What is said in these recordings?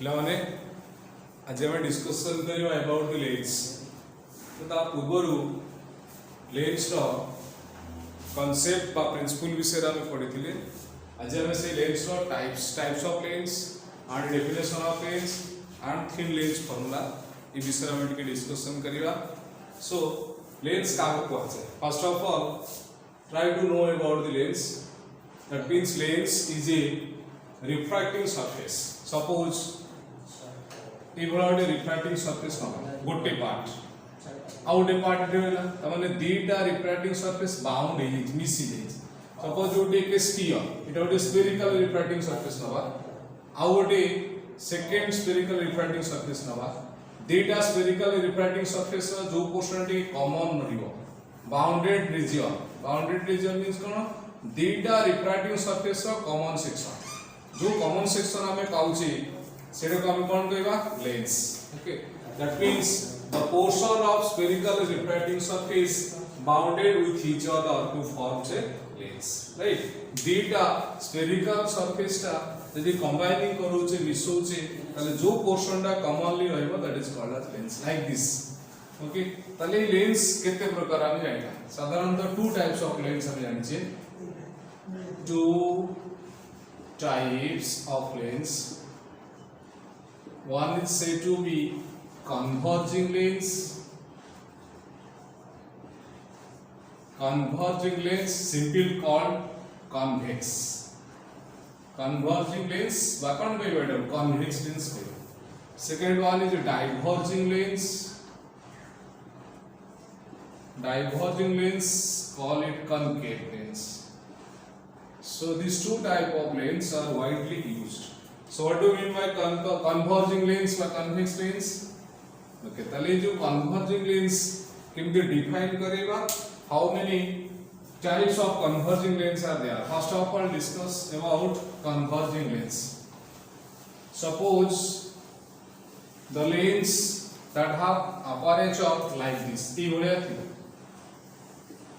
ପିଲାମାନେ ଆଜି ଆମେ ଡିସ୍କସନ୍ କରିବା अबाउट द लेंस। तो ता पूर्व लेंस रो कॉन्सेप्ट बा प्रिंसिपल विषय रे पढ़िथिले। आज हम से लेंस रो types of lens and definition of lens and thin lens formula ई विषय में टिके डिस्कशन करिवा। सो लेंस का को আছে first of all try to know about the lens. That means lens is a refracting surface. Suppose refracting surface गोटे part आ गोटे पार्ट मैंने दीटा रिफ्रैक्टिंग सरफेस बाउंड हो मिसी सपोज गोटे स्फीयर इटा गोटे स्फेरिकल रिफ्रैक्टिंग सरफेस नवा आ गोटे सेकेंड स्फेरिकल रिफ्रैक्टिंग सरफेस नवा दीटा स्फेरिकल रिफ्रैक्टिंग सरफेस जो पोर्शन टी कॉमन रहिबो बाउंडेड रीजन मींस कोन दीटा रिफ्रैक्टिंग सरफेस रो कॉमन सेक्शन जो कॉमन सेक्शन हमें पाउची सेटा को हम कौन कहबा lens. Okay that means the portion of spherical refracting surface bounded with each other to form a lens. Right दीटा स्फेरिकल सरफेस ता यदि कंबाइनिंग करूचे मिसोचे ताले जो पोर्शन ता कॉमनली रहबो that is called as lens like this. Okay ताले lens केते प्रकार हम जानिला साधारणतः टू टाइप्स ऑफ लेंस हम जानिछे। Two types of lens. One is said to be converging lens. Converging lens simply called convex. Converging lens what by madam convex lens. Second one is a diverging lens. Diverging lens call it concave lens. So these two type of lens are widely used. So what do you mean by converging lens or convex lens? Okay, तले जो converging lens किम्ते define करेगा? How many types of converging lens are there? First of all, discuss about converging lens. Suppose the lens that have aperture like this.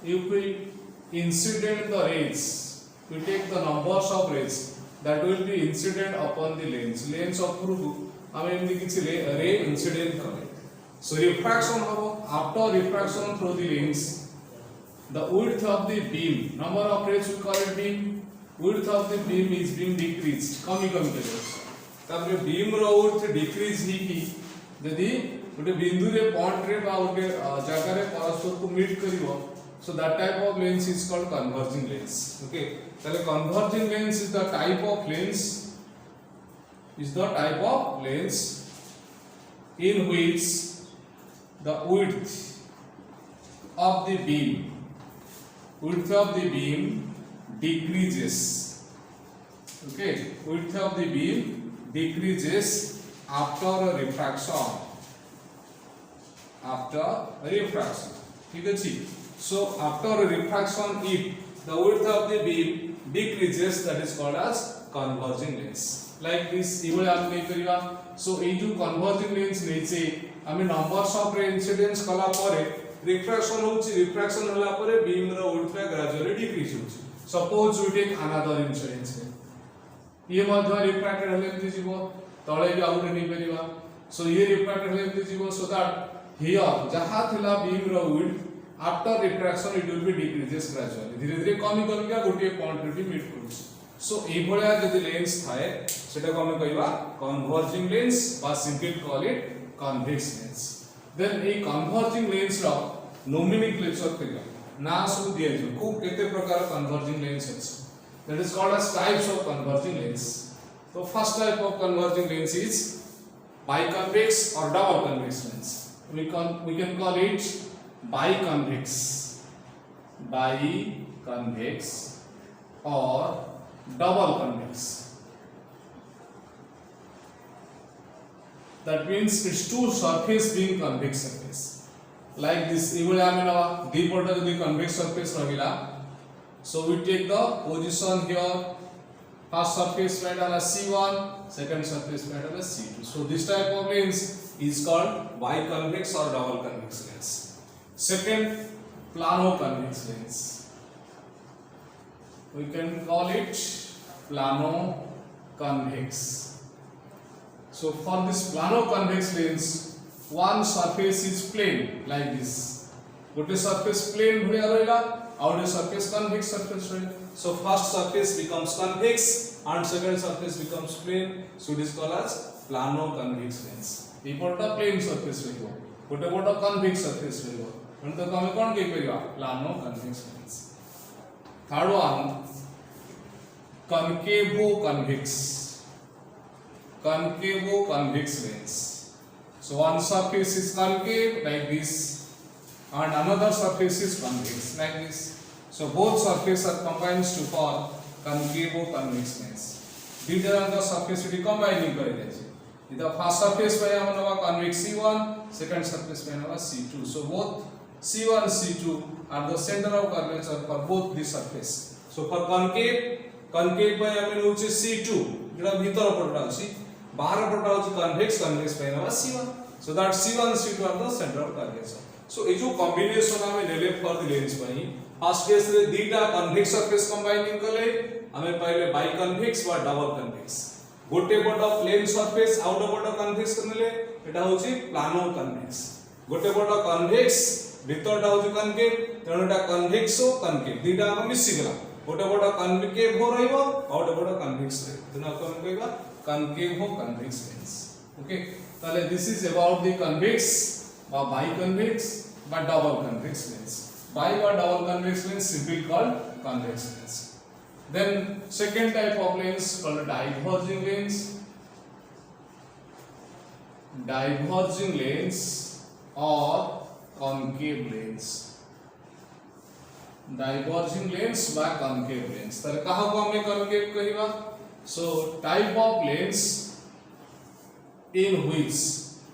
If we incident the rays, we take the numbers of rays that will be incident upon the lens of through हमें एमनी किछि ray incident करे। So refraction हो after refraction through the lens the width of the beam number of rays we call it beam width of the beam is being decreased कमी करे तापर beam रो width decrease ही की यदि गोटे बिंदु रे पॉइंट रे बा गोटे जगह रे परस्पर को meet करिवो so that type of lens is called converging lens. Okay, so the converging lens is the type of lens in which the width of the beam decreases. Okay, width of the beam decreases after refraction. ठीक है जी। So after refraction, if the width of the beam decreases, that is called as converging lens. Like this, इवले हम नहीं करिवा। So ये जो converging lens नहीं से हमें numbers of ray incidents कला परे refraction होला परे beam रो width रा gradually decrease होची। Suppose we take another incident है। ये मध्य refracted हले इतनी जीवो तले भी आउट नहीं करिवा। So ये refracted हले इतनी जीवो so that here जहाँ थिला beam row width after refraction it will be decreases gradually धीरे धीरे कमी करके गोटे पॉइंट रे भी मीट करूछ। सो ए भलिया जदि लेंस थाए सेटा को हम कहबा कन्वर्जिंग लेंस बा simply call it convex lens. Then a converging lens रो नोमेनक्लेचर करिया ना सब दिया जो को केते प्रकार कन्वर्जिंग लेंस है that is called as types of converging lens. तो first type of converging lens is biconvex और double convex lens. we can call it biconvex or double convex. That means it's two surface being convex surface like this. इवले हमें ना दीपटा जो convex surface रहिला so we take the position here first surface right on C1 second surface right on C2. So this type of lens is called biconvex or double convex lens. Second, plano convex lens. We can call it plano convex So for this plano convex lens, one surface is plane like this. गोटे surface plane भलिया रहला और गोटे surface convex surface रहला. So first surface becomes convex and second surface becomes plane. So it is called as plano convex lens. এই পটটা plane surface रहइबो, गोटे पट convex surface रहइबो. মানে তো আমি কোন কই করিবা plano convex lens. Third one, concavo convex. Concavo convex lens. So one surface is concave like this and another surface is convex like this. So both surfaces are combined to form concavo convex lens. These are the surface we combining kare jaise. The first surface by our convex C1, second surface by our C2. So both C1 C2 are the center of curvature for both the surface. So for concave by our C2 जेटा भीतर पटटा अछि बाहर पटटा अछि convex by our C1. So that C1 C2 are the center of curvature. So ये जो combination हमें लेले for the lens pi first case रे दीटा convex surface combining कले हमें पहले biconvex व double convex गोटे पट plane surface आउट पट convex करनेले एटा होची plano convex गोटे पट convex भीतरटा होची concave तेणु एटा convexo concave दीटा हम मिसी गला गोटे पट concave हो रहइबो आउट पट convex रे तेणु अपन कहबा concavo convex lens. Okay, ताले this is about the convex or biconvex but double convex lens. Bi or double convex lens simply called convex lens. Then second type of lens called diverging lens. Diverging lens or concave lens. Diverging lens by concave lens. ताले कहाँ को हमें concave कहिबा? So type of lens in which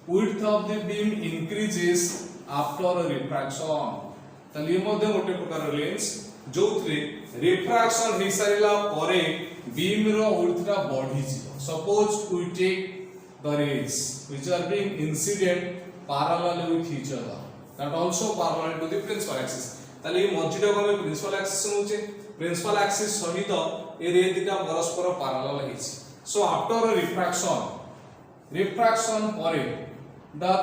width of the beam increases after a refraction. ताले ये मध्य गोटे प्रकार lens जोथरे refraction हे सारिला परे beam रो width टा बढ़ी जिवो. Suppose we take the rays which are being incident parallel with each other, that also parallel to the principal axis. ताले ये मझिटा को हम principal axis नउचे, principal axis सहित ए रे दिटा परस्पर parallel हेछि. So after a refraction pore the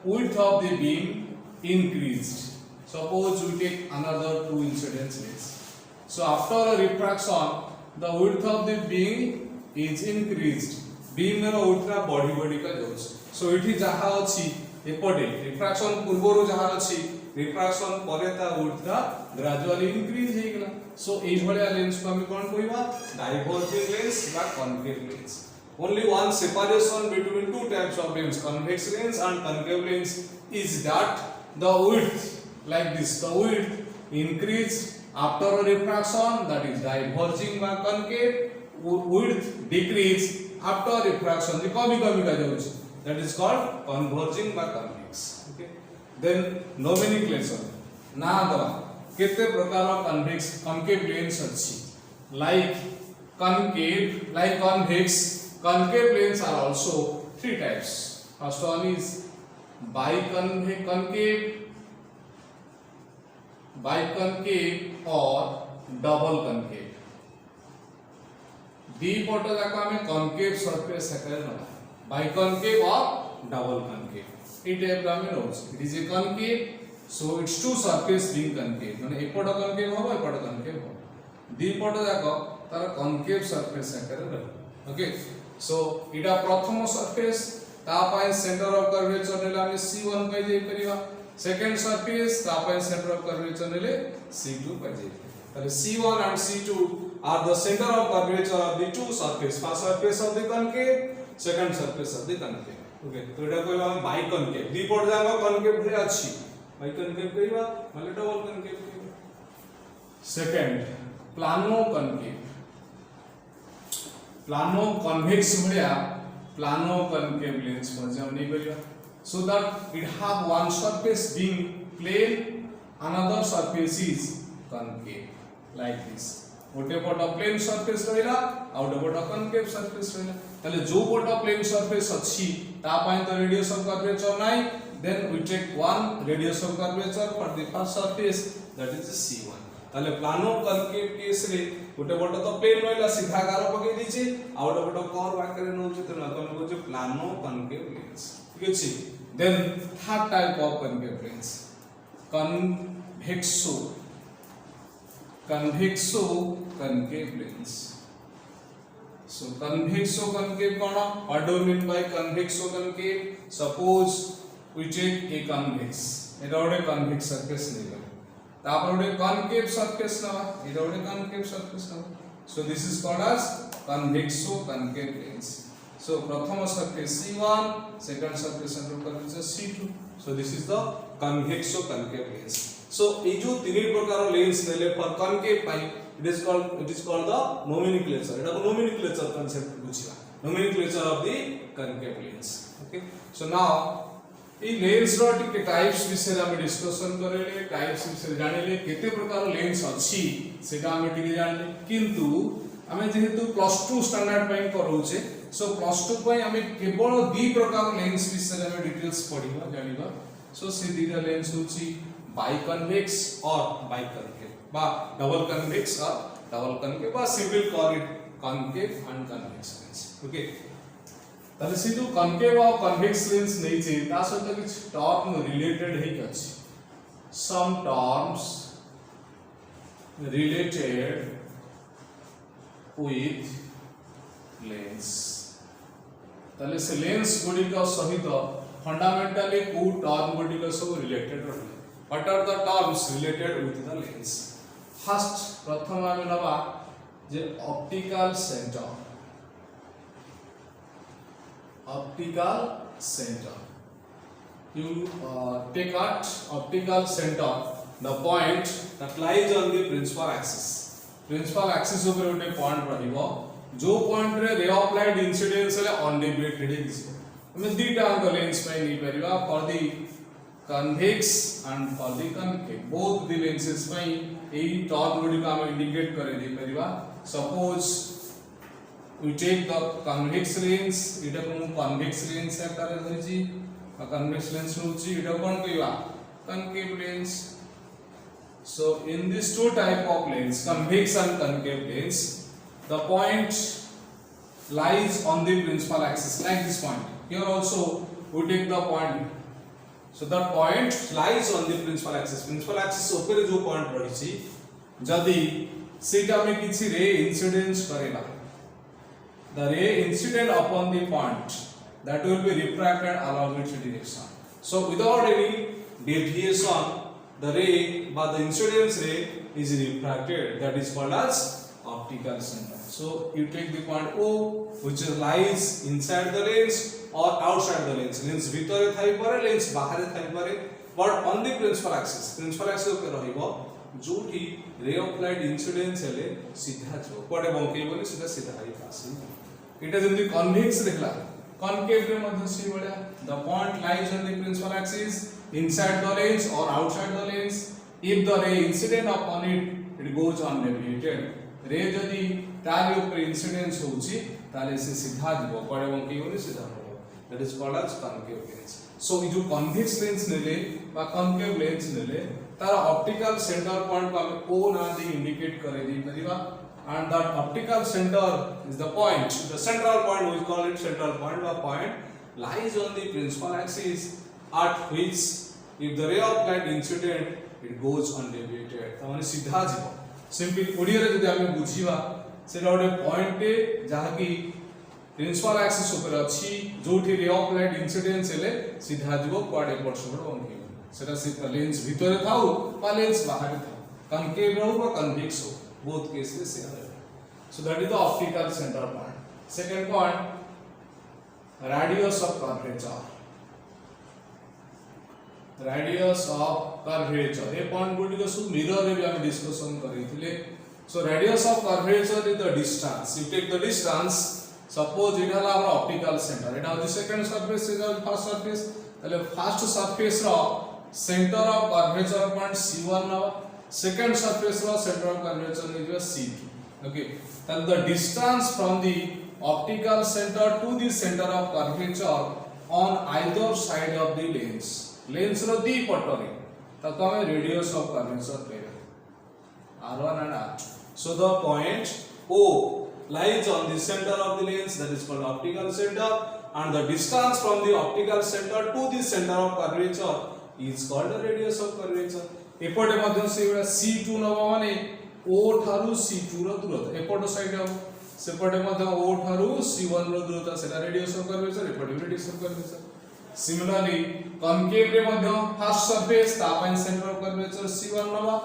width of the beam increased. Suppose we take another two incident rays. So after a refraction the width of the beam is increased. Beam row width रा बढ़ी का जाउछ. So इठी जहा अछि एपटे refraction पूर्वरो जहा अछि refraction परे ता width रा gradually increase हे गेला. So एई भलिया लेंस को हम कोन कहबा diverging lens बा concave lens. Only one separation between two types of lens, convex lens and concave lens, is that the width like this, the width increased after a refraction, that is diverging by concave. Width decreased after refraction, the कमी का जाउछ, that is called converging by convex. Okay. Then nomenclature ना दवा केते प्रकार convex concave lens अछि, like concave, like convex. Concave lens are also three types. First one is biconcave or double concave. दी पट जाक हमें concave surface आकार ना biconcave or double concave. E type का हमें notes. It is a concave, so its two surface being concave. माने एक पट concave हो, एक पट concave हो. दी पट जाक तार concave surface आकार रहे. Okay. So इटा प्रथम surface ता पाई center of curvature नेला हम C1 पाई जाई परिबा. Second surface ता पाई center of curvature नेले C2 पाई जाई. ताले C1 and C2 are the center of curvature of the two surface. First surface of the concave, second surface of the concave. Okay, तो एटा कहबा हम biconcave. दी पट जाक concave भे अछि. Biconcave कहबा माने double concave कहबा. Second, plano concave. Plano convex भलिया plano concave lens पर हम नहीं करिया. So that it have one surface being plane, another surface is concave like this. गोटे पट plane surface रहला आउट पट concave surface रहला. ताले जो पट plane surface अछि ता पय तो radius of curvature नाही. Then we take one radius of curvature for the first surface, that is C1. ताले प्लानो कनकेव केस रे गोटे बट तो प्लेन रहला सीधा गार पके दीचे आ गोटे बट कर्व आकार नउचे त हम कहू प्लानो कनकेव लेंस ठीक अछि then third type of concave lens convexo concave lens. So convexo concave kona, what do you mean by convexo concave? Suppose we take a convex, eta ote convex surface neba, tapor ote concave surface neba, eta ote concave surface neba. So this is called as convexo concave lens. So prathama surface C1, second surface central curvature C2. So this is the convexo concave lens. So ये जो तीन प्रकार lens नेले for concave pi it is called the nomenclature. एटा को nomenclature concept बुझिला, nomenclature of the concave lens. Okay, so now ये lens रो टिके types विषय हम डिस्कशन करेले, टाइप्स विषय जानिले केते प्रकार लेंस अछि सेटा हम टिके जानले, किंतु हमें जेहेतु +2 स्टैंडर्ड पई करूचे, सो +2 पई हमें केवल दि प्रकार लेंस विषय हम डिटेल्स पढिबा जानिबा. सो से दिटा लेंस होची biconvex or biconcave বা double convex or double concave বা simple call it concave and convex lens. Okay, তাহলে সে যে concave और convex lens नहीं छै ता सहित किछ टर्म रिलेटेड है अछि, some terms related with lens. ताहले से लेंस गुडी का सहित फंडामेंटली को टर्म गुडी का सब रिलेटेड रहले. What are the terms related with the lens? First, प्रथम आमे नबा जे optical center. Optical center. You take out optical center, the point that lies on the principal axis. Principal axis ऊपर उठे point रहिबो, जो point रे ray of light incidence ले undeviated दिसबो. हमें दीटा अंक लेंस पे नहीं परिबा for the convex and for the concave, both the lenses by a term गुडी का हम इंडिकेट करे दे परिबा. Suppose we take the convex lens, इटा को convex lens आकार धरिछि, आ convex lens होछि इटा कोन कहबा concave lens. So in these two type of lens, convex and concave lens, the point lies on the principal axis like this point. Here also we take the point. So that point lies on the principal axis. Principal axis ऊपर जो point रहिछि, जदि सेटा में किछि रे incidence करेला, the ray incident upon the point that will be refracted along its direction. So without any deviation, the ray by the incidence ray is refracted. That is called as optical center. So you take the point O, which lies inside the lens or outside the lens. Lens भितरे Thai पारे, lens बाहर Thai पारे, but on the principal axis. Principal axis ऊपर रहिबो जोठी ray of light incidence हेले सीधा जो कोडे बंकेइबोनी सीधा हाई पास. इटा जेंति convex देखला, concave रे मध्ये सी बडा, the point lies on the principal axis inside the lens or outside the lens. If the ray incident upon it, it goes undeviated. रे जदि तार ऊपर इंसिडेंस होछि ताले से सीधा दिबो कोडे बंकेइबोनी सीधा हो. That is called as concave lens. So जो convex lens नेले बा concave lens नेले तार optical center point को हम O ना दे indicate करे दी परिबा, and that optical center is the point, the central point, we call it central point. The point lies on the principal axis at which if the ray of light incident it goes undeviated. त माने सीधा जीवो. Simple Odia रे जदि हम बुझिबा सेटा ओडे point जहा कि प्रिंसिपल एक्सिस ऊपर अछि, जोठी रे ऑफ लाइट इंसिडेंस हेले सीधा जीवो क्वाड एपट सबर बंकी सेटा से लेंस भितरे थाउ बा लेंस बाहर थाउ, कनकेव रहू बा कन्वेक्स हो, बोथ केसेस सेम है. So that is the optical centre point. Second point radius of curvature. Radius of curvature ए पॉइंट गुडी को सब मिरर रे भी हम डिस्कशन करिथिले. So radius of curvature is the distance. You take the distance, suppose it हला हमर ऑप्टिकल सेंटर, एटा होची second surface is first surface, तले फर्स्ट सरफेस रो centre of curvature point C1 नो, सेकंड सरफेस रो centre of curvature is C2. Okay, then the distance from the optical center to the center of curvature on either side of the lens रो दी पटरे ताको हम radius of curvature कहबे. R1 and R2. So the point O lies on the center of the lens, that is called optical center, and the distance from the optical center to the center of curvature is called the radius of curvature. एपटे मध्य से C2 नबा माने O ठारू C2 रो दूरता एपट side हम सेपटे मध्य O ठारू C1 रो दूरता सेटा रेडियस ऑफ कर्वेचर एपटे radius of curvature. Similarly concave रे मध्य फर्स्ट सरफेस तापाइन सेंटर ऑफ कर्वेचर C1 नबा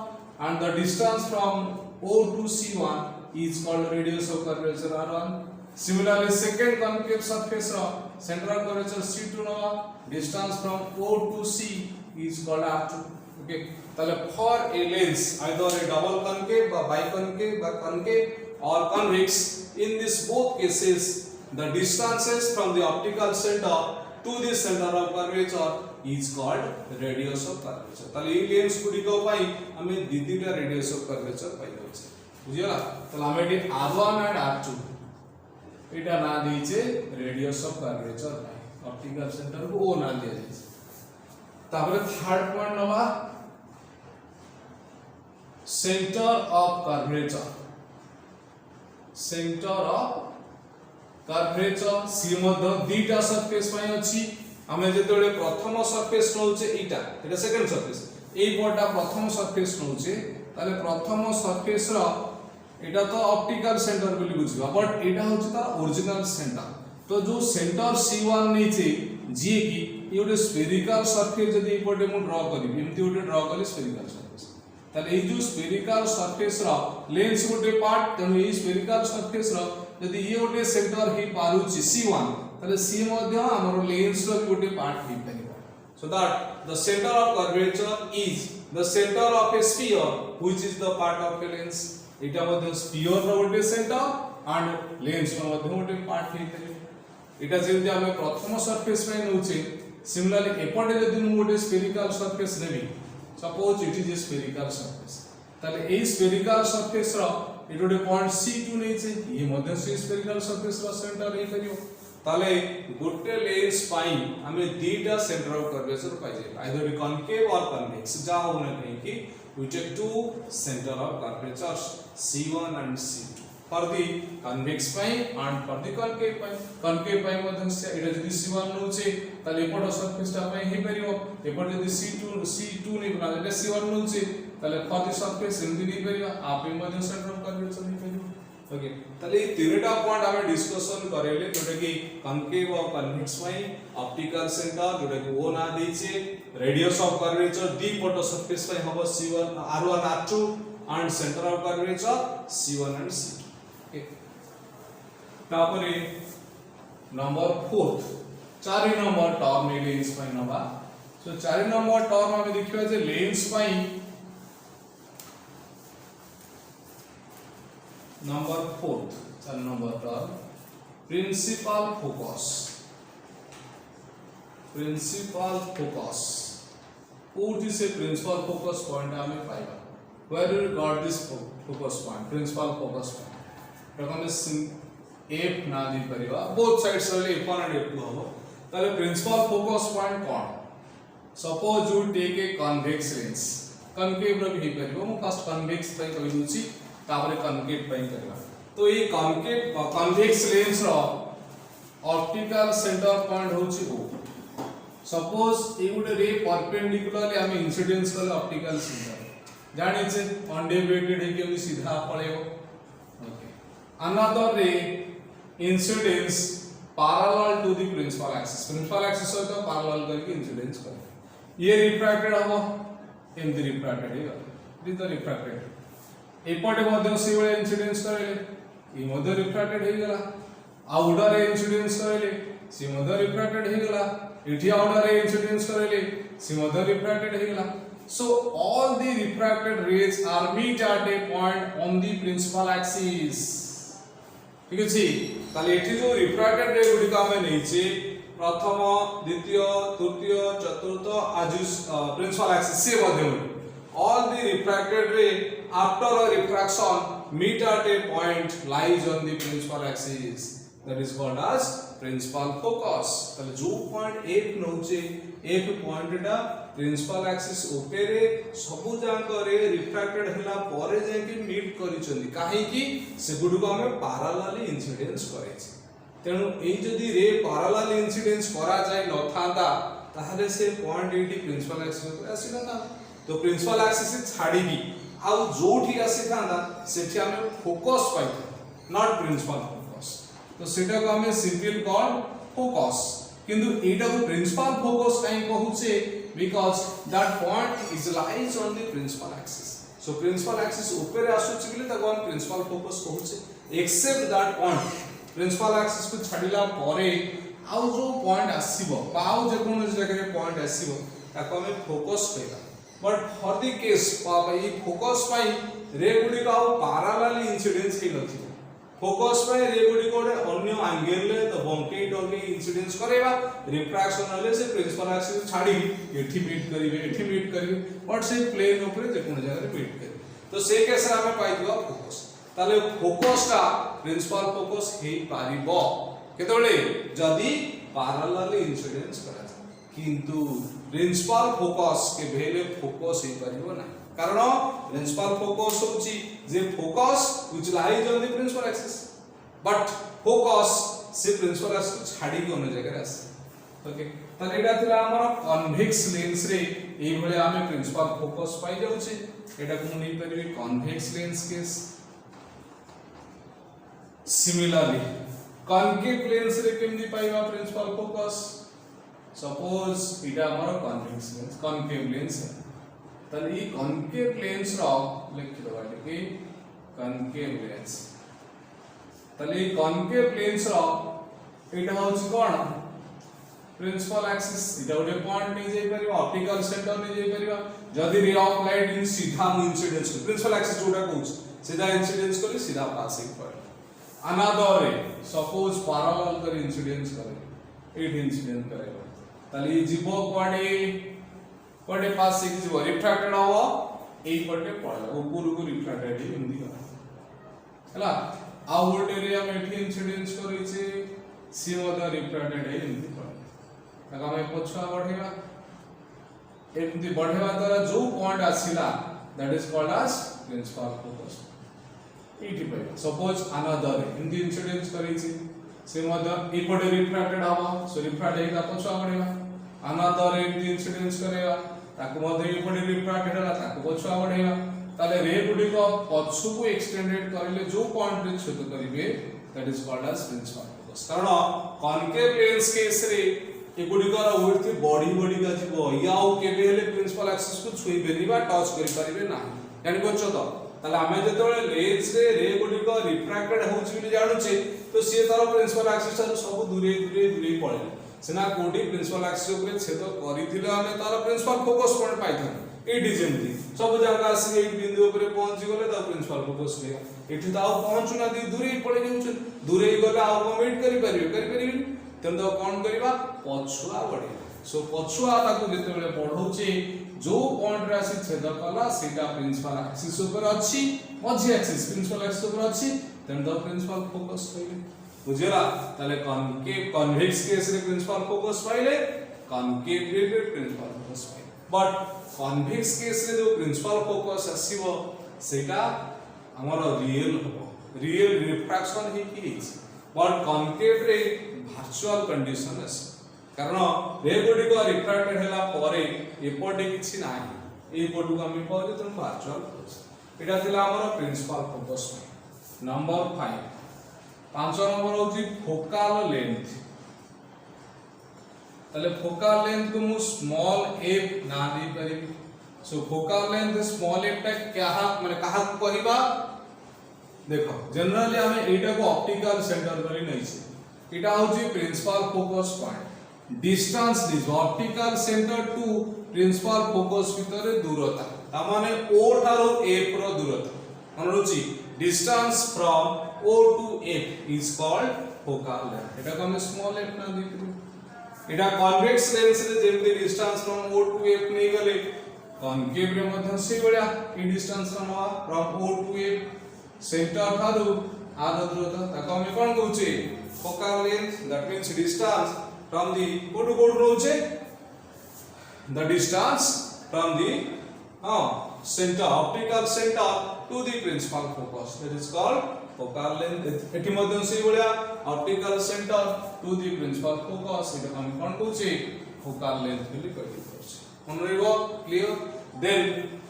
and the distance from O to C1 is called radius of curvature R1. Similarly second concave surface ro center of curvature C2 नबा distance from O to C is called R2. Okay, তাহলে for a lens either a double concave or biconcave or concave or convex, in this both cases the distances from the optical center to the center of curvature is called radius of curvature. তাহলে এই lens গুড়িক পাই আমি দ্বিতীয়টা radius of curvature পাই যাচ্ছে বুঝিলা. তাহলে আমি এটি R1 and R2 এটা না দিয়েছে radius of curvature pi optical center को O না দিয়ে দিয়েছে. তারপরে থার্ড পয়েন্ট নবা center of curvature. Center of curvature C मध्य दुईटा सरफेस पाई अछि. हमें जेतेबेले प्रथम सरफेस नउचे एटा एटा सेकंड सरफेस एई पॉइंटटा प्रथम सरफेस नउचे ताले प्रथम सरफेस रो एटा तो ऑप्टिकल सेंटर बोली बुझिबा बट एटा होछि तार ओरिजिनल सेंटर. तो जो सेंटर C1 नीचे जे की ये गोटे स्फेरिकल सरफेस जदी एपटे मु ड्रा करिबि एमति गोटे ड्रा कली स्फेरिकल सरफेस ताले ए जो स्फेरिकल सरफेस रो लेंस गोटे पार्ट तनु ए स्फेरिकल सरफेस रो यदि ये गोटे सेंटर ही पारुछि C1 ताले C मध्ये हमर लेंस रो गोटे पार्ट ही परिबो. So that the center of curvature is the center of a sphere which is the part of a lens. एटा मध्ये स्फियर रो गोटे सेंटर and लेंस रो मध्ये गोटे पार्ट ही परिबो. एटा जेमति हम प्रथम सरफेस पे नउछि सिमिलरली एपटे जदि मु गोटे spherical surface navy suppose it is a spherical surface ताले ए स्फेरिकल सरफेस रो ए गोटे पॉइंट C2 नेছে ये मध्ये से स्फेरिकल सरफेस रो सेंटर हे करियो ताले गोटे लेंस पाई हमें दीटा सेंटर ऑफ कर्वेचर पाई जाय आइदर बी कॉनकेव और कन्वेक्स जाओ न कहीं कि we take two center of curvatures C1 and C2 for the convex pai and for the concave pai. Concave pai madhya se eta jodi C1 nouche tale epoto surface ta pai he paribo epoto jodi C2 nei bana eta C1 nouche tale for the surface endi nei pariba ape madhya center of curvature nei paribo. Okay तले तीनटा point हमें discussion करेले जोटा कि concave और convex pai optical centre जोटा कि ओ ना देछे रेडियस ऑफ कर्वेचर डी फोटो सरफेस pai हबो C1 R1 R2 and center of curvature C1 and C2. Okay तापरे नंबर 4 चारि number term a lens pai नबा. सो चारि नंबर टर्म हमें देखिबा जे लेंस pai number 4th चार number term principal focus. Principal focus कोठी से प्रिंसिपल फोकस पॉइंट हमें पाइबा where do we got this focus point principal focus point प्रथम F ना दी परिबा both sides रे F1 and F2 हो ताले प्रिंसिपल फोकस पॉइंट कोन. Suppose you take a convex lens concave रो भी परिबो मु फर्स्ट कन्वेक्स पई कहि दुछि तापरे कनकेव पई करबा. तो ये कनकेव कन्वेक्स लेंस रो ऑप्टिकल सेंटर पॉइंट होछि ओ. सपोज ए गुटे रे परपेंडिकुलरली हम इंसिडेंस कले ऑप्टिकल सेंटर जानि छे अनडेविएटेड हे के सीधा पळेबो. Okay another ray incidence parallel to the principal axis सहित पैरेलल करके इंसिडेंस करे ये रिफ्रैक्टेड हबो एमति रिफ्रैक्टेड हे दिस द रिफ्रैक्टेड एपटे मध्ये से बळे इंसिडेंस करेले ई मध्ये रिफ्रैक्टेड हे गेला आउटर रे इंसिडेंस करेले सी मध्ये रिफ्रैक्टेड हे गेला एठी आउटर रे इंसिडेंस करेले सी मध्ये रिफ्रैक्टेड हे गेला. So all the refracted rays are meet at a point on the principal axis. ठीक अछि ताले एठी जो रिफ्रैक्टेड रे गुडी का हम नैचे प्रथम द्वितीय तृतीय चतुर्थ आजुस प्रिंसिपल एक्सिस से मध्ये all the refracted ray after a refraction meet at a point lies on the principal axis. That is called as principal focus ताले जो पॉइंट F नउचे F पॉइंटटा प्रिंसिपल एक्सिस ऊपर सब जांक रे रिफ्रैक्टेड हला परे जाके मीट करिसंदी काहे कि से गुड को हमें पैरेलल इंसिडेंस करे छी तेनु ए जदी रे पैरेलल इंसिडेंस करा जाय न थांदा ताहले से पॉइंट एटी प्रिंसिपल एक्सिस ऊपर आसीना ना तो प्रिंसिपल एक्सिस छाड़ी की आ जोठी आसी थांदा सेठी हमें फोकस पाई नॉट प्रिंसिपल फोकस तो सेटा को हमें सिंपल कॉल्ड फोकस किंतु एटा को प्रिंसिपल फोकस काई कहूचे because that point is lies on the principal axis so principal axis ऊपर आसुची बिले ताको हम प्रिंसिपल फोकस कहूचे except that point principal axis को छाडिला परे आउ जो पॉइंट आसीबो पाउ जे कोनो जगह रे पॉइंट आसीबो ताको हमें फोकस कहला बट फॉर द केस पाई फोकस पाई रे गुडी का पैरेलल इंसिडेंस हे नथि फोकस पाई रे गुडी को अन्य एंगल ले तो बंके डोके इंसिडेंस करेबा रिफ्रैक्शन हले से प्रिंसिपल एक्सिस छाडी एठी मीट करिवे बट से प्लेन ऊपर जे कोनो जगह रे मीट करे तो से केस रे हमें पाई दिबा फोकस ताले फोकस का प्रिंसिपल फोकस हे पारिबो केतबेले जदी पैरेलल इंसिडेंस करा किंतु प्रिंसिपल फोकस के भेले फोकस हे परिबो ना कारण प्रिंसिपल फोकस होची जे focus which lies on the principal axis but focus से प्रिंसिपल एक्सिस छाडी के अन्य जगह आसे ओके त एटा थिला हमर कन्वेक्स लेंस रे एई भले हमें प्रिंसिपल फोकस पाई जाउची एटा को नै परिबे convex lens case similarly concave lens रे केमदी पाइबा प्रिंसिपल फोकस सपोज इटा हमर कन्वेक्स लेंस कॉन्केव लेंस है तले ई कॉन्केव लेंस रो लिख दबा कि कॉन्केव लेंस तले कॉन्केव लेंस रो इटा होची कोन प्रिंसिपल एक्सिस इटा उडे पॉइंट नै जाई परिबा ऑप्टिकल सेंटर नै जाई परिबा जदी रे ऑफ लाइट इन सीधा इंसिडेंस प्रिंसिपल एक्सिस जोडा कहूछ सीधा इंसिडेंस करे सीधा पासिंग पर अनदर रे सपोज पैरेलल कर इंसिडेंस करे एट इंसिडेंट करेगा ताली जीवो कोडे पास से जीवो रिफ्रैक्टेड हो ए पटे पड़ला ऊपर को रिफ्रैक्टेड ही हिंदी का हला आ वोल्टे रे हम एट इंसिडेंस करै छै सी मद रिफ्रैक्टेड है हिंदी पड़ला तका हम पछुआ बढ़ेगा एमती बढ़ेवा द्वारा जो पॉइंट आसिला that is called as principal focus एटी पाइबा सपोज अनदर हिंदी इंसिडेंस करै छै से मद इपटे रिफ्रैक्टेड हवा सो रिफ्रैक्ट हेगा पछुआ बढ़ेगा अनदर हिंदी इंसिडेंस करेगा ताको मद इपटे रिफ्रैक्टेड हला ताको पछुआ बढ़ेगा ताले रे गुडी को पछु को एक्सटेंडेड करले जो पॉइंट रे छेद करिवे that is called as principal focus कारण कॉन्केव लेंस केस रे ए गुडी को विड्थ बॉडी का जीवो याउ केबे हेले प्रिंसिपल एक्सिस को छुईबेनी बा टच करि परिबे ना जानि बच्चो तो ताले आमे जेतोले लेंस रे गुडी को रिफ्रैक्टेड होउछि बिली जानु छे तो से तार प्रिंसिपल एक्सिस सब दूरे पळे सेना कोडी प्रिंसिपल एक्सिस ऊपर छेद करिथिले आमे तार प्रिंसिपल फोकस पॉइंट पाइथन एटी जेमती सब जगह आसी एक बिंदु ऊपर पहुंची गले ता प्रिंसिपल फोकस ले एठी ता पहुंचु ना दी दूरे पळे जाउछ दूरे गले आ कमेंट करि परिबे तेम तो कोन करिबा पछुआ बढ़े सो पछुआ ताकू जेते बेले पढौची जो पॉइंट रे आसी छेद कला सेटा प्रिंसिपल एक्सिस ऊपर अछि मझी एक्सिस प्रिंसिपल एक्सिस ऊपर अछि तेम तो प्रिंसिपल फोकस कइले बुझेला ताले कॉन्केव कन्वेक्स केस रे प्रिंसिपल फोकस पाइले कॉन्केव रे प्रिंसिपल फोकस पाइले बट कन्वेक्स केस रे जो प्रिंसिपल फोकस आसीबो सेटा हमर रियल हो रियल रिफ्रैक्शन ही की बट कॉन्केव रे वर्चुअल कंडीशन है कारण रे गुडी को रिफ्रैक्टेड हला परे एपटे किछि नाही ए पटु को हम पाउ जे वर्चुअल फोकस एटा थिला हमर प्रिंसिपल फोकस नंबर 5 पांच नंबर होची फोकल लेंथ तले फोकल लेंथ को मु स्मॉल f ना दे परिबी सो फोकल लेंथ स्मॉल f टा क्या माने कहा कहबा देखो जनरली हमें एटा को ऑप्टिकल सेंटर करी नै छै इटा होची principal focus point distance is optical centre to principal focus भितर दूरता ता माने o थारो f रो दूरता मन होची distance from o to f is called focal length एटा को हम स्मॉल f ना दिखु एटा कन्वेक्स लेंस रे जेमति distance from o to f नै गले कॉन्केव रे मध्य से बडा ई डिस्टेंस रा from o to f centre थारो आधा दूरता ताको हम कोन कहूची focal length that means distance from the kodu roche the distance from the center optical center to the principal focus, that is called focal length. एठी मध्यम से Ballia optical center to the principal focus एटा हम कोन कहूचे focal length बोली कहि परछ मन रहबो clear. Then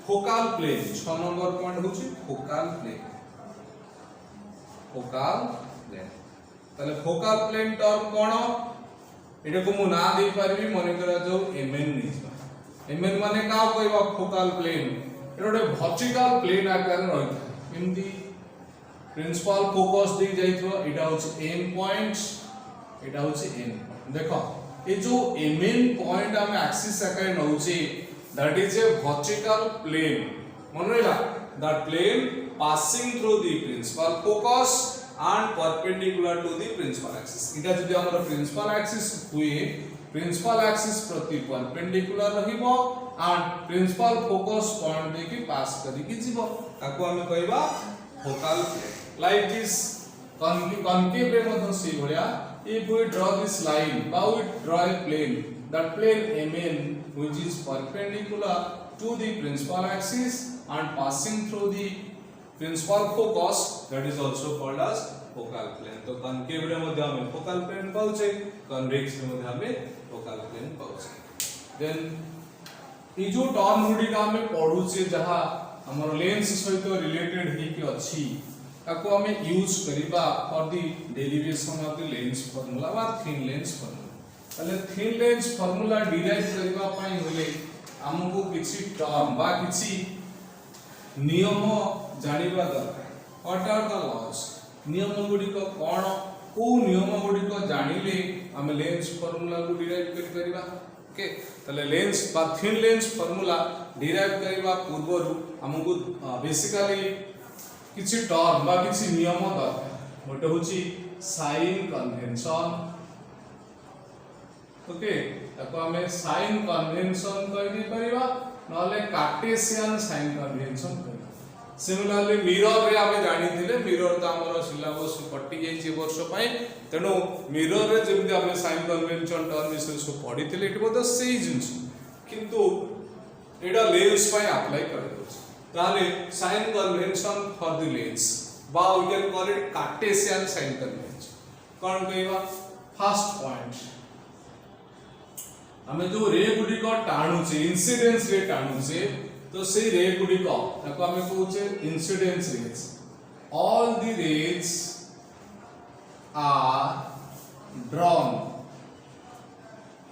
focal plane 6 number point होची focal plane. focal plane ताले focal plane टर्म कोन एटा को मु ना दे परबी मने करा जो mn निजबा. mn माने का कहबा focal plane एटा वर्टिकल प्लेन आकार रही एमदी प्रिंसिपल फोकस दे जाइथो एटा होची एम पॉइंट एटा होची एन पॉइंट. देखो ए जो एमएन पॉइंट हम एक्सिस आकार नउची that is a vertical plane. मन रहला that plane passing through the principal focus and perpendicular to the principal axis. एटा जदि हमर प्रिंसिपल एक्सिस हुए प्रिंसिपल एक्सिस प्रति परपेंडिकुलर रहिबो एंड प्रिंसिपल फोकस पॉइंट दे की पास करी की जीवो ताको हमें कहबा focal plane. Like this concave रे मधो सी भलिया if we draw this line बा we draw a plane that plane mn which is perpendicular to the principal axis and passing through the principal focus that is also called as focal plane. तो concave रे मधो हमें focal plane पाउचे convex रे मधो हमें focal plane पाउचे. Then ई जो term गुडी का हमें पढुचे जहा हमर लेंस सहित रिलेटेड हे कि अछि ताको हमें यूज करिबा for the derivation of the lens formula बा थिन लेंस फार्मूला. तले थिन लेंस फार्मूला डिराइव करिबा पई होले हमकु किछि टर्म बा किछि नियम जानिबा दरकार. व्हाट आर द लॉज नियम गुडी को कोन को नियम गुडी को जानिले हम लेंस फार्मूला को डिराइव करि परिबा. ओके तले लेंस बा थिन लेंस फार्मूला डिराइव करिबा पूर्वरु हमकु बेसिकली किछि टर्म बा किछि नियम दरकार. मोटे होची साइन कन्वेंशन. ओके ताको हमें साइन कन्वेंशन कहि दी परिबा नले कार्टेशियन साइन कन्वेंशन करिबा. सिमिलरली मिरर रे आमे जानि थिले मिरर त हमर सिलेबस कटि जाई छि वर्ष पई तेनु मिरर रे जेमि आमे साइन कन्वेंशन टर्म विषय सो पढि थिले एटी बद सेही जिंस किंतु एडा लेंस पई अप्लाई कर दोछ. ताले sign convention for the lens बा we can call it Cartesian sign convention. कोन कहबा फर्स्ट पॉइंट हमें जो रे गुडी को टाणु छे इंसिडेंस रे टाणु छे तो से रे गुडी को ताको हमें कहूचे incidence rays. All the rays are drawn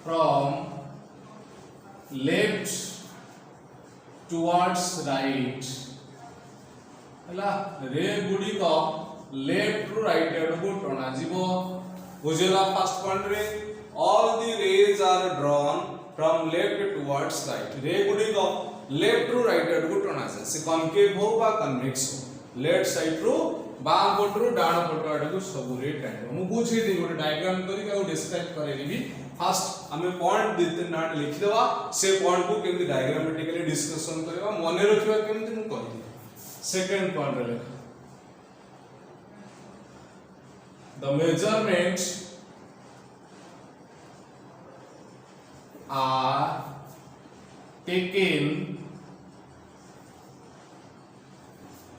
from left towards right. हला रे गुडी को लेफ्ट टू राइट एड को टणा जीवो. बुझेला फर्स्ट पॉइंट रे all the rays are drawn from left towards right. रे गुडी को लेफ्ट टू राइट एड को टणा से से कॉन्केव हो बा कन्वेक्स हो लेफ्ट साइड रो बाम पटरो डाण पटो एड को सब रे टाइम मु बुझी दी गोटे डायग्राम करी का डिस्क्राइब करेली. फर्स्ट हमें पॉइंट दिते नाट लिखि देबा से पॉइंट को केमि डायग्रामेटिकली डिस्कशन करबा मने रखिबा केमि मु कहि. सेकंड पॉइंट रे लिख the measurement are taken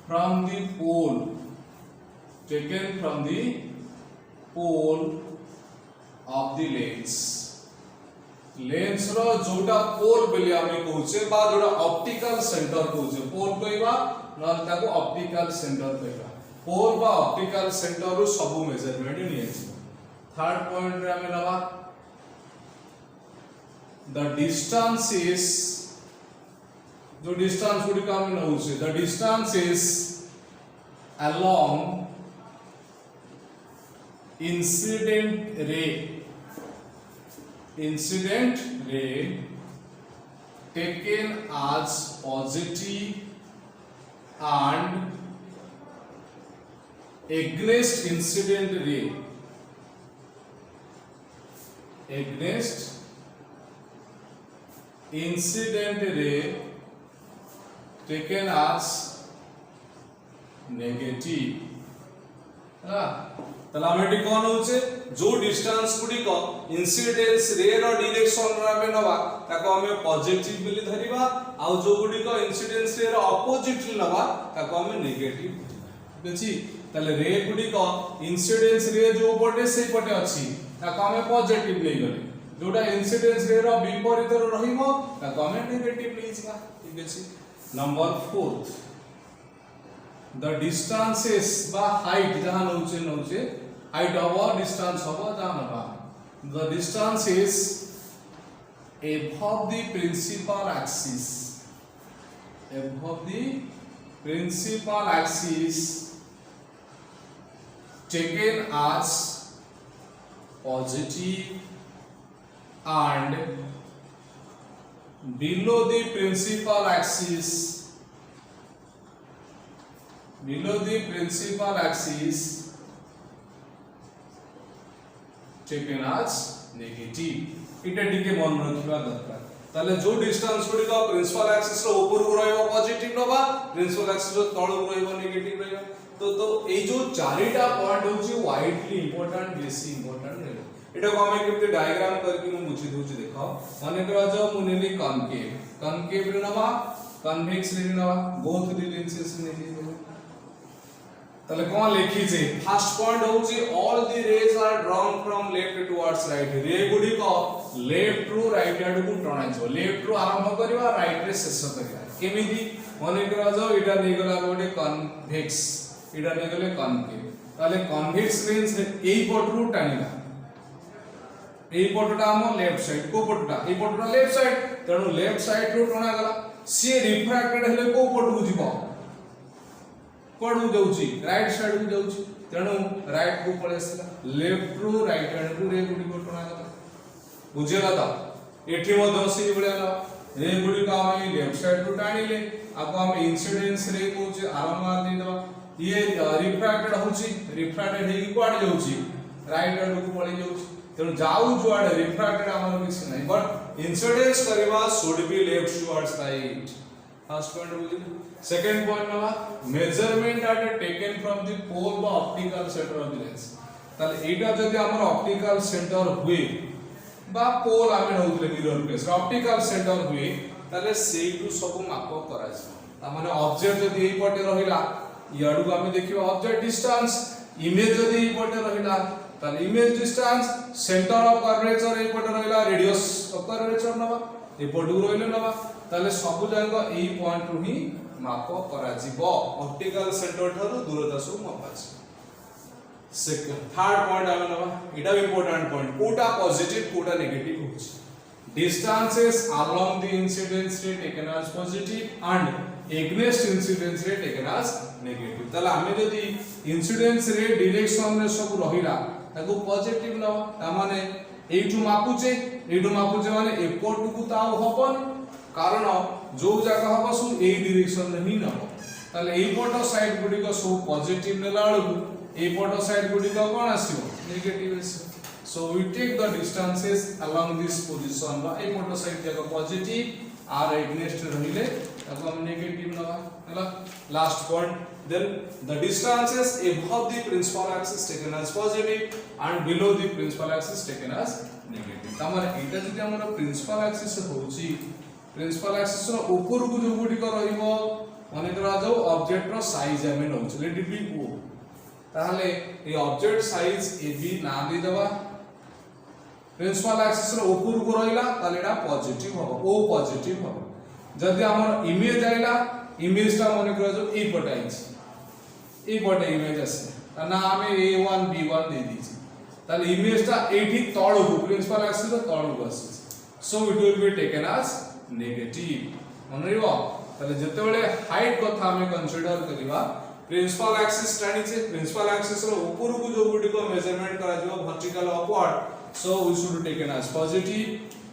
from the pole of the lens. Lens रो जोटा पोल बेले आमे कहूचे बा जोटा ऑप्टिकल सेंटर कहूचे पोल कहबा न ताको ऑप्टिकल सेंटर कहबा. पोल बा ऑप्टिकल सेंटर रो सब मेजरमेंट नि अछि. थर्ड पॉइंट रे आमे नबा the distance is जो distance गुडी का हम नउसे the distance is along incident ray taken as positive and against incident ray taken as negative. तला हमें कोन होचे जो डिस्टेंस गुडी को इंसिडेंस रे रो डायरेक्शन रा में नवा ताको हमें पॉजिटिव बोली धरिबा आ जो गुडी को इंसिडेंस रे रो ऑपोजिट नवा ताको हमें नेगेटिव ठीक अछि तले रे गुडी को इंसिडेंस रे जो पटे से पटे अछि ताको हमें पॉजिटिव नै गले जोटा इंसिडेंस रे रो विपरीत रहिबो ताको हमें नेगेटिव नै छिबा ठीक अछि number 4 the distances ba height jahan nouche height hobo distance hobo jahan ba the distance is above the principal axis taken as positive and below the principal axis taken as negative इटा टिके मन रखिबा दरकार ताले जो distance गुडी का principal axis रो ऊपर को रहइबो positive नबा प्रिंसिपल एक्सिस रो तळ को रहइबो नेगेटिव रहइबो तो ए जो चारिटा पॉइंट होची वाइडली इंपोर्टेंट बेसी इंपोर्टेंट रहइबो इटा को हमें केते डायग्राम करके मु बुझी दोची देखो माने करा जो मु नेली कॉनकेव रे नबा कन्वेक्स रे नबा बोथ द लेंसेस नेली तले कोन लिखी जे फर्स्ट पॉइंट होची all the rays are drawn from left towards right ray गुडी को लेफ्ट टू राइट आड को टणा जो लेफ्ट टू आरंभ करबा राइट रे शेष करबा केमिति माने करा जो इटा नै गला गोटे कन्वेक्स इटा नै गले कन्केव तले कन्वेक्स लेंस एई पटरु टाणिला एई पटटा हम लेफ्ट साइड को पटटा एई पटटा लेफ्ट साइड तणु लेफ्ट साइड रो टणा गला से रिफ्रैक्टेड हेले को पटकु जिवो पडू जाउची राइट साइड को जाउची तेणु राइट को पळेसला लेफ्ट रू राइट हैंड रू रे गुडी को टणा गला बुझेला त एठी मधे सी बळिया न रे गुडी का हम लेफ्ट साइड रू टाणीले आको हम इंसिडेंस रे कोचे आरंभ मार दे दबा ये रिफ्रैक्टेड होची रिफ्रैक्टेड हे की कोड जाउची राइट हैंड को पळी जाउची तेणु जाउ जुआडे रिफ्रैक्टेड हमर किछ नै बट इंसिडेंस करबा should be left towards right first point बुझिले सेकंड पॉइंट नवा measurement are taken from the pole बा optical centre of the lens ताले एटा जदी हमर ऑप्टिकल सेंटर हुए बा पोल आमे नउतले मिरर प्लेस ऑप्टिकल सेंटर हुए ताले सेटू सब माप करा छै ता माने ऑब्जेक्ट जदी एई पटे रहिला याडू आमे देखिबा ऑब्जेक्ट डिस्टेंस इमेज जदी एई पटे रहिला ताले image distance centre of curvature एई पटे रहिला रेडियस ऑफ कर्वेचर नवा ए पटू रहिले नवा ताले सब जांग एई पॉइंट रु ही माप करा जिवो ऑप्टिकल सेंटर थारु दूरता सब मापा छै सेकंड थर्ड पॉइंट आमे नवा इटा इंपोर्टेंट पॉइंट कोटा पॉजिटिव कोटा नेगेटिव होछ distances along the incidence ray taken as positive and against incidence ray taken as negative तला हमें जदी incidence ray direction रे सब रहिला ताको पॉजिटिव न ता माने एठु मापुचे माने एपोर्ट को ताउ हबन कारण जो जगह हबो सु एई डायरेक्शन रे ही न हो ताले एई पोटो साइड गुडी को सब पॉजिटिव नेला अलगु एई पोटो साइड गुडी को कोन आसीबो नेगेटिव आसीबो so we take the distances along this position ba एई पोटो साइड जगह पॉजिटिव आर against रहिले ताको हम नेगेटिव नवा हला last point then the distances above the principal axis taken as positive and below the principal axis taken as negative तमर एटा जदि हमर principal axis होची प्रिंसिपल एक्सिस रो ऊपर को जो गुडी को रहिबो माने करा जो ऑब्जेक्ट रो साइज हमें नउछ लेट इट बी ओ ताहले ए ऑब्जेक्ट साइज ए बी ना दे दबा प्रिंसिपल एक्सिस रो ऊपर को रहिला ताले एटा पॉजिटिव हो ओ पॉजिटिव हो जदि हमर इमेज आइला इमेज ता माने करा जो ए पटाइछ ए पटे इमेज आसे ता ना हमें a1 b1 दे दीची ताले इमेज ता एठी तळ को प्रिंसिपल एक्सिस रो तळ को आसे so it will be taken as negative मन रिबो तले जते बेले हाइट कथा हमें कंसीडर करिवा प्रिंसिपल एक्सिस टाणी छे प्रिंसिपल एक्सिस रो ऊपर को जो गुडी को मेजरमेंट करा जिवो vertical upward so we should taken as positive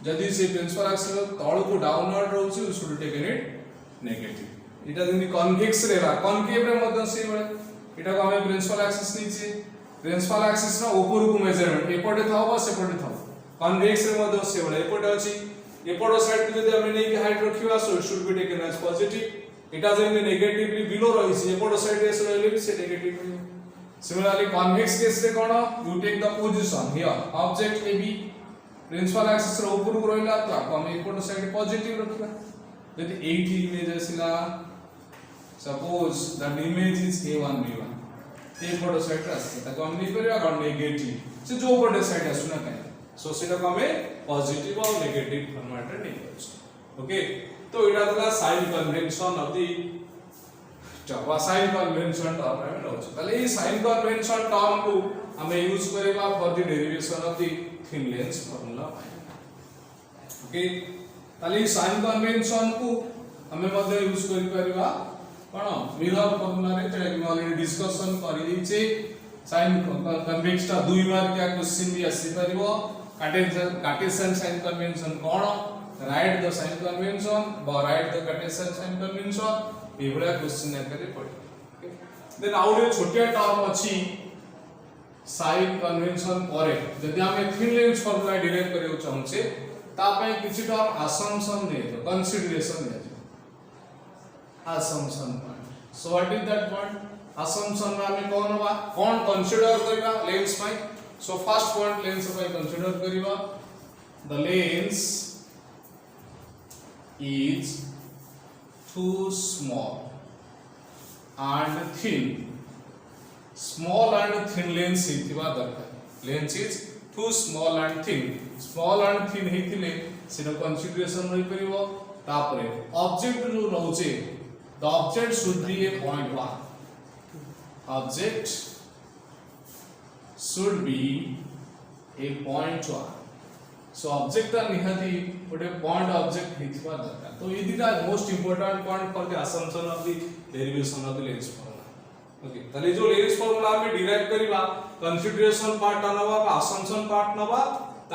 जदी से प्रिंसिपल एक्सिस रो तळ को डाउनवर्ड रहउची we should taken it negative इटा जनी कन्वेक्स रेला कन्केव रे मध्य से बेले इटा को हमें प्रिंसिपल एक्सिस नीचे प्रिंसिपल एक्सिस रो ऊपर को मेजरमेंट एपटे थाओ बा सेपटे थाओ कन्वेक्स रे मध्य से बेले एपटे अछि एपटो साइड को जदी हम नै कि हाइट रखिबा so it should be taken as positive इटा जने नेगेटिवली बिलो रहिसी एपटो साइड एस रहले भी से नेगेटिव Similarly, convex case रे कोन you take the position here object AB principal axis रो ऊपर को रहला तो आपको हम एपट साइड पॉजिटिव रखिबा यदि 80 इमेज आसिला suppose that image is A1 B1 एपट साइड रे आसी ताको हम नहीं परिया कोन नेगेटिव से जो ऊपर साइड आसुना काई सो सेटा को हमें पॉजिटिव और नेगेटिव फॉर्मेट रे नहीं करछ ओके तो एटा तला साइन कन्वेंशन ऑफ द जब साइन कन्वेंशन टर्म रे रहछ ताले ई साइन कन्वेंशन टर्म को हमें यूज करेबा for the derivation of the thin lens formula okay ताले ई साइन कन्वेंशन को हमें मध्य यूज करि परिबा कोन मिरर फार्मूला रे जेटा कि ऑलरेडी डिस्कशन करि दिछे साइन कन्वेक्स ता दुई मार्क का क्वेश्चन भी आसी परिबो कार्टेशियन साइन कन्वेंशन कोन राइट द साइन कन्वेंशन ब write the Cartesian sign convention एवढा क्वेश्चन आकारे पड़े देन आउरे छोटिया टर्म अछि साइन कन्वेंशन परे जदि हमें थिन लेंस फार्मूला डिराइव करियो चाहूचे ता पय किछि टर्म असम्पशन नै तो कंसीडरेशन नै assumption point so what is that point assumption में हमें कौन कंसीडर करिबा लेंस में so first point लेंस में कंसीडर करिबा the lens is too small and thin small and thin lens हिथिबा दरकार lens is too small and thin हिथिले सिना कंसीडरेशन होई परिबो तापरे ऑब्जेक्ट जो रहउचे the object should be a point 1 object should be a point 1 so object ta nihati ote point object hithiba darkar to e dita most important point for the assumption of the derivation of the lens formula okay tale jo lens formula ame derive kariba consideration part naba ba assumption part naba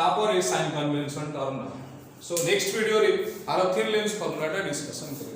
tapore sign convention term naba so next video re aro thin lens formula ta discussion kariba